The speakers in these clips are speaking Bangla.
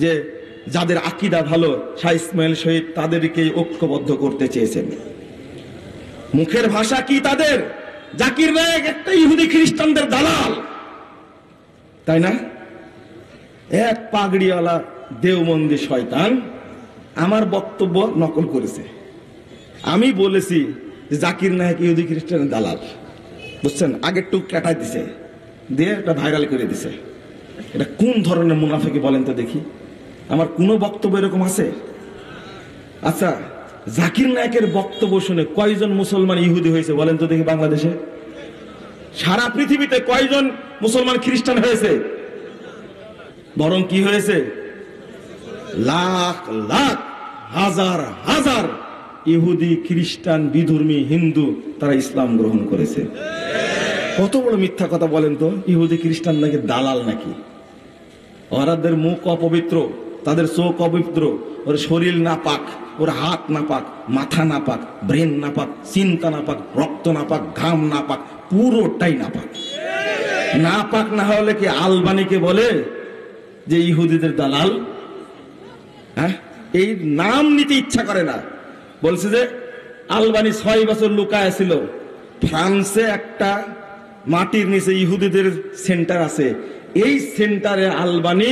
যে যাদের আকীদা ভালো শাহ ইসমাইল শহীদ তাদেরকে ঐক্যবদ্ধ করতে চেয়েছেন। মুখের ভাষা কি তাদের? জাকির নায়েক একটা ইহুদি খ্রিস্টানদের দালাল, তাই না? এক পাগড়িওয়ালা দেওবন্দি শয়তান আমার বক্তব্য নকল করেছে। আমি বলেছি জাকির নায়েক ইহুদি খ্রিস্টানের দালাল, বুঝছেন? আগের টুক কাটাই দিছে, দিয়ে এটা ভাইরাল করে দিছে। এটা কোন ধরনের মুনাফিকি বলেন তো দেখি? আমার কোনো বক্তব্য এরকম আছে? আচ্ছা, জাকির নায়েকের বক্তব্য শুনে কয়জন মুসলমান ইহুদি হয়েছে বলেন তো দেখি বাংলাদেশে? সারা পৃথিবীতে কয়জন মুসলমান খ্রিস্টান হয়েছে? বরং কি হয়েছে? লাখ লাখ হাজার হাজার ইহুদি খ্রিস্টান বিধর্মী হিন্দু তারা ইসলাম গ্রহণ করেছে। কত বড় মিথ্যা কথা বলেন তো! ইহুদি খ্রিস্টান নাকি দালাল নাকি? ওরাদের মুখ অপবিত্র, তাদের চোখ অপবিত্র, ওর শরীর নাপাক, ওর হাত নাপাক, মাথা নাপাক, ব্রেন নাপাক, চিন্তা নাপাক, রক্ত নাপাক, ঘাম নাপাক, পুরোটাই নাপাক। নাপাক না হলে কি আলবানিকে বলে যে ইহুদিদের দালাল? হ্যাঁ, এই নাম নিতে ইচ্ছা করে না। বলছে যে আলবানি 6 বছর লুকায় ছিল ফ্রান্সে, একটা মাটির নিচে ইহুদিদের সেন্টার আছে। এই সেন্টারে আলবানি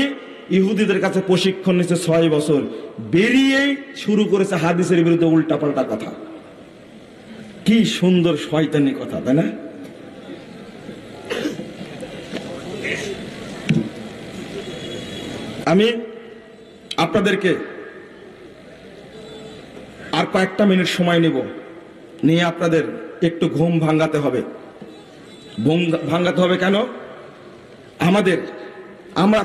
ইহুদিদের কাছে প্রশিক্ষণ নিচ্ছে 6 বছর, বেরিয়েই শুরু করেছে হাদিসের বিরুদ্ধে উল্টাপাল্টা কথা। কি সুন্দর শয়তানি কথা, তাই না? আমি আপনাদেরকে আর কয়েকটা মিনিট সময় নিব, নিয়ে আপনাদের একটু ঘুম ভাঙাতে হবে। ঘুম ভাঙাতে হবে কেন? আমরা